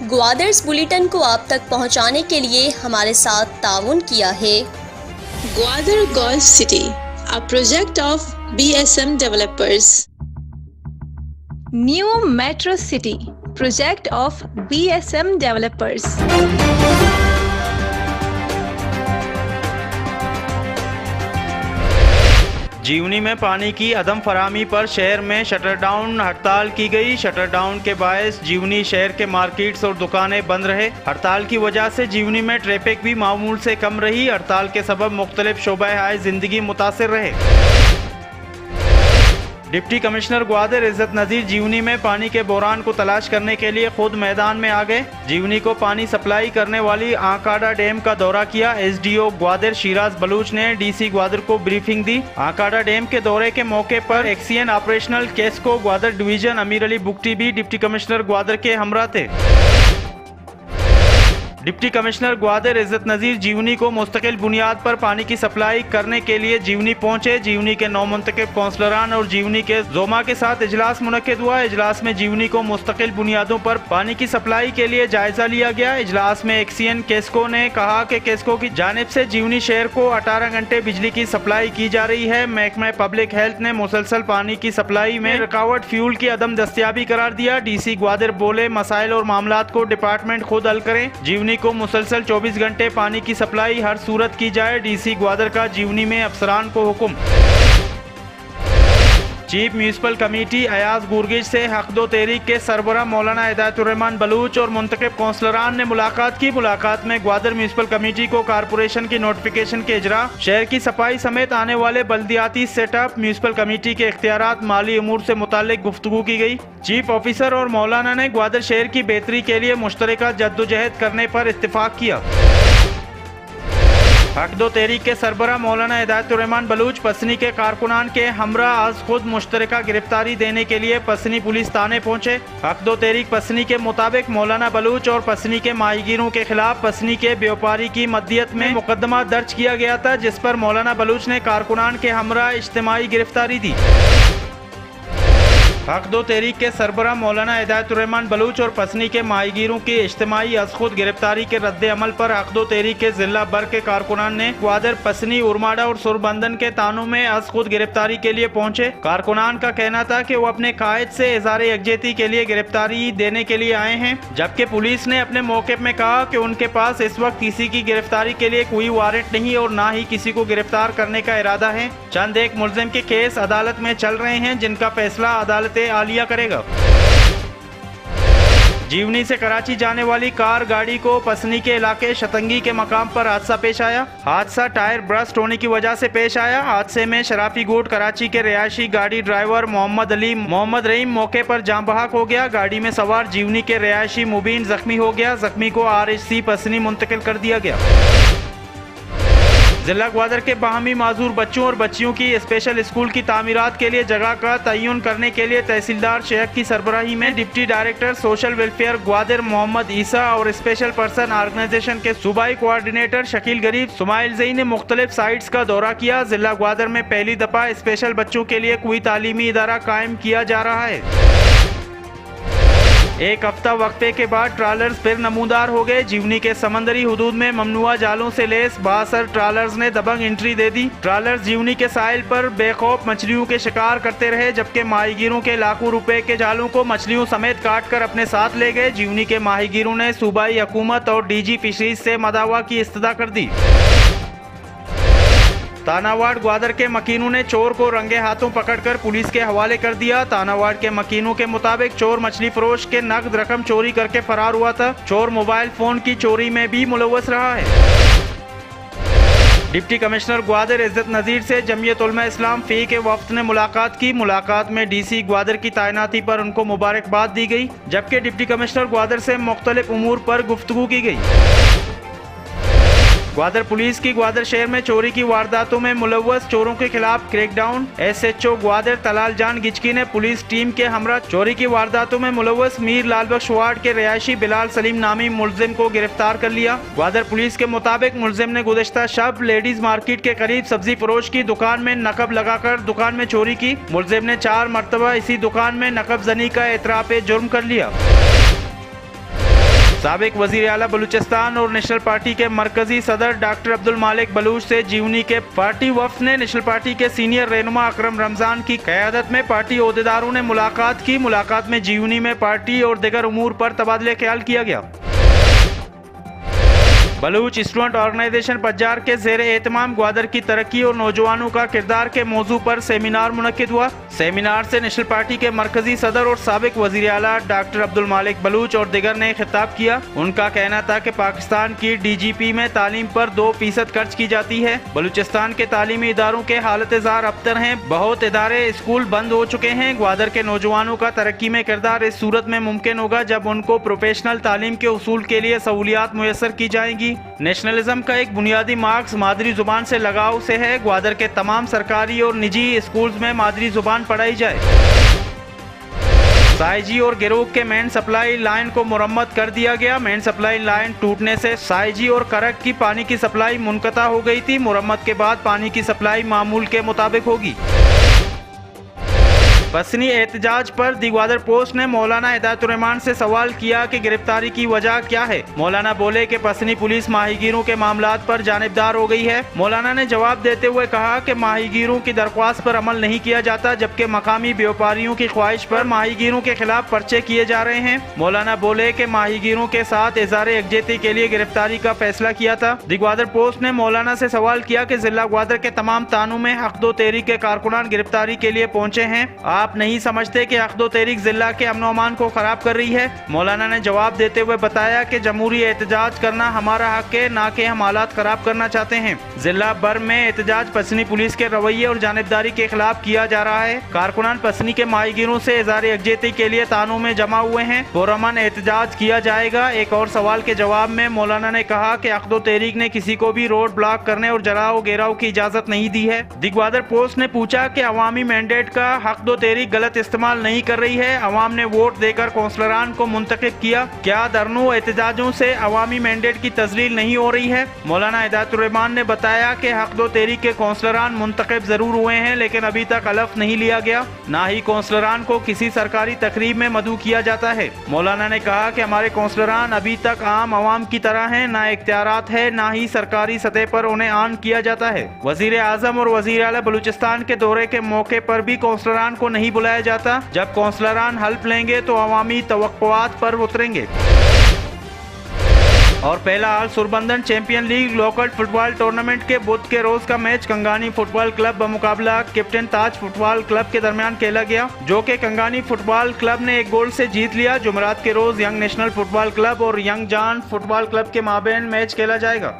ग्वादर्स bulletin को आप तक पहुंचाने के लिए हमारे साथ ताउन किया है Gwadar golf city, a project of BSM developers. New metro city, project of BSM developers. जीवनी में पानी की अदम फराहमी पर शहर में शटरडाउन हड़ताल की गई। शटरडाउन के बायस जीवनी शहर के मार्केट्स और दुकानें बंद रहे। हड़ताल की वजह से जीवनी में ट्रैफिक भी मामूल से कम रही। हड़ताल के सबब मुख्तलिफ शोबे-ए जिंदगी मुतासिर रहे। डिप्टी कमिश्नर ग्वादर इज्जत नज़ीर जीवनी में पानी के बहरान को तलाश करने के लिए खुद मैदान में आ गए। जीवनी को पानी सप्लाई करने वाली आकाडा डैम का दौरा किया। SDO ग्वादर शिराज बलूच ने DC ग्वादर को ब्रीफिंग दी। आकाडा डैम के दौरे के मौके पर XEN operational KESCO Gwadar division अमीर अली बुगटी भी डिप्टी कमिश्नर ग्वादर के हमरा थे। डिप्टी कमिश्नर ग्वादर इज्जत नज़ीर जीवनी को मुस्तकिल बुनियाद पर पानी की सप्लाई करने के लिए जीवनी पहुंचे। जीवनी के 9 मुंतखब कौंसलरान और जीवनी के जोमा के साथ इजलास मुनक्किद हुआ। इजलास में जीवनी को मुस्तकिल बुनियादों पर पानी की सप्लाई के लिए जायजा लिया गया। इजलास में एक्सीएन केस्को ने कहा कि केस्को की जानिब से जीवनी शहर को 18 घंटे बिजली की सप्लाई की जा रही है। महकमा पब्लिक हेल्थ ने मुसलसल पानी की सप्लाई में रुकावट फ्यूल की अदम दस्तियाबी करार दिया। DC ग्वादर बोले मसाइल और मामलात को डिपार्टमेंट खुद हल करें। जीवनी को मुसलसल 24 घंटे पानी की सप्लाई हर सूरत की जाए। DC ग्वादर का जीवनी में अफसरान को हुक्म। चीफ म्यूनिसिपल कमेटी अयाज गुरगिज से हक दो तहरीक के सरबराह मौलाना हिदायतुर्रहमान बलूच और मुंतखब कौंसलरान ने मुलाकात की। मुलाकात में ग्वादर म्यूनिसिपल कमेटी को कारपोरेशन की नोटिफिकेशन के इजरा, शहर की सफाई समेत आने वाले बल्दियाती सेटअप, म्यूनिसिपल कमेटी के इख्तियारात, माली उमूर से मुताल्लिक गुफ्तगू की गई। चीफ ऑफिसर और मौलाना ने ग्वादर शहर की बेहतरी के लिए मुश्तरका जद्दोजहद करने पर इत्तिफाक किया। हक दो तहरीक के सरबराह मौलाना हिदायतुर्रहमान बलूच पसनी के कारकुनान के हमरा आज खुद मुश्तरका गिरफ्तारी देने के लिए पसनी पुलिस थाने पहुंचे। हक दो तहरीक पसनी के मुताबिक मौलाना बलूच और पसनी के माहीगीरों के खिलाफ पसनी के व्यापारी की मद्दियत में मुकदमा दर्ज किया गया था, जिस पर मौलाना बलूच ने कारकुनान के हमरा इज्तिमाई गिरफ्तारी दी। हक दो तहरीक के सरबराह मौलाना हिदायतुर्रहमान बलूच और पसनी के माहीगीरों की इज्तिमाई अज खुद गिरफ्तारी के रद्द अमल पर हक दो तहरीक के जिला बर के कारकुनान ने ग्वादर, पसनी, उरमाड़ा और सुरबंदन के तानों में अज खुद गिरफ्तारी के लिए पहुंचे। कारकुनान का कहना था कि वो अपने कायद से इज़हार यकजहती के लिए गिरफ्तारी देने के लिए आए हैं, जबकि पुलिस ने अपने मौके में कहा कि उनके पास इस वक्त किसी की गिरफ्तारी के लिए कोई वारंट नहीं और ना ही किसी को गिरफ्तार करने का इरादा है। चंद एक मुल्जिम के केस अदालत में चल रहे हैं, जिनका फैसला अदालत आलिया करेगा। जीवनी से कराची जाने वाली कार गाड़ी को पसनी के इलाके शतंगी के मकाम पर हादसा पेश आया। हादसा टायर ब्रस्ट होने की वजह से पेश आया। हादसे में शराफी गोट कराची के रिहायशी गाड़ी ड्राइवर मोहम्मद अली मोहम्मद रहीम मौके पर जान बहक हो गया। गाड़ी में सवार जीवनी के रिहायशी मुबीन जख्मी हो गया। जख्मी को RHC पसनी मुंतकिल कर दिया गया। जिला ग्वादर के बाहमी माजूर बच्चों और बच्चियों की स्पेशल स्कूल की तामीरात के लिए जगह का तयन करने के लिए तहसीलदार शेख की सरबराही में deputy director social welfare Gwadar Mohammad Isa और स्पेशल पर्सन ऑर्गेनाइजेशन के सूबाई कोऑर्डिनेटर शकील गरीब सुमाइल जई ने मुख्तलिफ साइट्स का दौरा किया। जिला ग्वादर में पहली दफा स्पेशल बच्चों के लिए कोई तालीमी इदारा कायम किया जा रहा है। एक हफ्ता वक्फे के बाद ट्रालर्स फिर नमूदार हो गए। जीवनी के समंदरी हुदूद में ममनुआ जालों से लेस 62 ट्रालर्स ने दबंग एंट्री दे दी। ट्रालर्स जीवनी के साहिल पर बेखौफ मछलियों के शिकार करते रहे, जबकि माहीगीरों के लाखों रुपए के जालों को मछलियों समेत काट कर अपने साथ ले गए। जीवनी के माहीगीरों ने सूबाई हुकूमत और DG फिशरीज से मदावा की इस्तदा कर दी। तानावाड़ ग्वादर के मकीनों ने चोर को रंगे हाथों पकड़कर पुलिस के हवाले कर दिया। तानावाड़ के मकीनों के मुताबिक चोर मछली फरोश के नकद रकम चोरी करके फरार हुआ था। चोर मोबाइल फोन की चोरी में भी मुलव्वस रहा है। डिप्टी कमिश्नर ग्वादर इज्जत नज़ीर से जमीयत उलमा इस्लाम फ़ी के वफ्द ने मुलाकात की। मुलाकात में DC ग्वादर की तैनाती पर उनको मुबारकबाद दी गई, जबकि डिप्टी कमिश्नर ग्वादर से मुख्तलिफ उमूर पर गुफ्तगू की गई। ग्वादर पुलिस की ग्वादर शहर में चोरी की वारदातों में मुलव्वस चोरों के खिलाफ क्रैकडाउन। SHO ग्वादर तलाल जान गिचकी ने पुलिस टीम के हमरा चोरी की वारदातों में मुलव्वस मीर लालबख्श वार्ड के रिहायशी बिलाल सलीम नामी मुलजिम को गिरफ्तार कर लिया। ग्वादर पुलिस के मुताबिक मुलजिम ने गुज़श्ता शब लेडीज मार्केट के करीब सब्जी फरोश की दुकान में नकब लगाकर दुकान में चोरी की। मुलजिम ने 4 मरतबा इसी दुकान में नकब जनी का एतराफ़ जुर्म कर लिया। साबिक वजीर आला बलूचिस्तान और नेशनल पार्टी के मरकजी सदर डॉक्टर अब्दुल मालिक बलूच से जीवनी के पार्टी वफ्द ने नेशनल पार्टी के सीनियर रहनुमा अकरम रमजान की क़यादत में पार्टी ओहदेदारों ने मुलाकात की। मुलाकात में जीवनी में पार्टी और दीगर उमूर पर तबादले ख्याल किया गया। बलूच स्टूडेंट ऑर्गेनाइजेशन पज्जार के ज़ेर एहतमाम ग्वादर की तरक्की और नौजवानों का किरदार के मौजू पर सेमिनार मुनक्किद हुआ। सेमिनार से नेशनल पार्टी के मरकजी सदर और साबिक वजीर आला डॉक्टर अब्दुल मालिक बलूच और दिगर ने खिताब किया। उनका कहना था कि पाकिस्तान की DGP में तालीम पर 2% खर्च की जाती है। बलूचिस्तान के तालीमी इदारों के हालत ज़ार अबतर हैं। बहुत इदारे स्कूल बंद हो चुके हैं। ग्वादर के नौजवानों का तरक्की में किरदार इस सूरत में मुमकिन होगा जब उनको प्रोफेशनल तालीम के उसूल के लिए सहूलियात मुयस्सर की जाएंगी। नेशनलिज्म का एक बुनियादी मार्क्स मादरी जुबान से लगाव से है। ग्वादर के तमाम सरकारी और निजी स्कूल्स में मादरी जुबान पढ़ाई जाए। साइजी और गिरोह के मेन सप्लाई लाइन को मुरम्मत कर दिया गया। मेन सप्लाई लाइन टूटने से साइजी और करक की पानी की सप्लाई मुनक़ता हो गई थी। मुरम्मत के बाद पानी की सप्लाई मामूल के मुताबिक होगी। पसनी एहतजाज पर दी ग्वादर पोस्ट ने मौलाना हिदायतुर्रहमान से सवाल किया कि गिरफ्तारी की वजह क्या है। मौलाना बोले कि पसनी पुलिस माहीगीरों के मामलात पर जानिबदार हो गई है। मौलाना ने जवाब देते हुए कहा कि माहीगीरों की दरख्वास्त पर अमल नहीं किया जाता, जबकि मकामी व्यापारियों की ख्वाहिश पर माहीगीरों के खिलाफ पर्चे किए जा रहे हैं। मौलाना बोले कि माहीगीरों के साथ इज़हार यकजहती के लिए गिरफ्तारी का फैसला किया था। दी ग्वादर पोस्ट ने मौलाना से सवाल किया कि जिला ग्वादर के तमाम थानों में हक़दो तहरीक के कारकुनान गिरफ्तारी के लिए पहुंचे हैं। आप नहीं समझते कि हक़दो तहरीक जिला के अमन अमान को खराब कर रही है? मौलाना ने जवाब देते हुए बताया कि जमहूरी एहतजाज करना हमारा हक है, ना कि हम हालात खराब करना चाहते हैं। जिला भर में एहतजाज पसनी पुलिस के रवैये और जानिबदारी के खिलाफ किया जा रहा है। कारकुनान पसनी के माहीगीरों से इज़हार यकजहती के लिए थानों में जमा हुए हैं। पुरअमन एहतजाज किया जाएगा। एक और सवाल के जवाब में मौलाना ने कहा कि हक़दो तहरीक ने किसी को भी रोड ब्लॉक करने और जलाओ घेराव की इजाजत नहीं दी है। दी ग्वादर पोस्ट ने पूछा कि अवामी मैंडेट का हक़दो तहरीक गलत इस्तेमाल नहीं कर रही है। अवाम ने वोट देकर कौंसलरान को मुंतखब किया। क्या धरनों एहतजाजों से अवामी मैंडेट की तजलील नहीं हो रही है? मौलाना हिदायतुर्रहमान ने बताया कि हक़दो तहरीक के कौंसलरान मुंतखब जरूर हुए हैं, लेकिन अभी तक हलफ नहीं लिया गया। ना ही कौंसलरान को किसी सरकारी तकरीब में मदऊ किया जाता है। मौलाना ने कहा कि हमारे कौंसलरान अभी तक आम अवाम की तरह हैं, ना इख्तियारात है, ना ही सरकारी सतह पर उन्हें ऑन किया जाता है। वजीर आजम और वजीर आला बलूचिस्तान के दौरे के मौके पर भी कौंसलरान को नहीं बुलाया जाता। जब कौंसलरान हल्फ लेंगे तो अवामी तवक्कुआत पर उतरेंगे। और पहला हाल सुरबंदन champion league local football tournament के बुध के रोज का मैच कंगानी फुटबॉल क्लब बमुकाबला कैप्टन ताज फुटबॉल क्लब के दरमियान खेला गया, जो कि कंगानी फुटबॉल क्लब ने 1 गोल से जीत लिया। जुमेरात के रोज यंग नेशनल फुटबॉल क्लब और यंग जान फुटबॉल क्लब के माबेन मैच खेला जाएगा।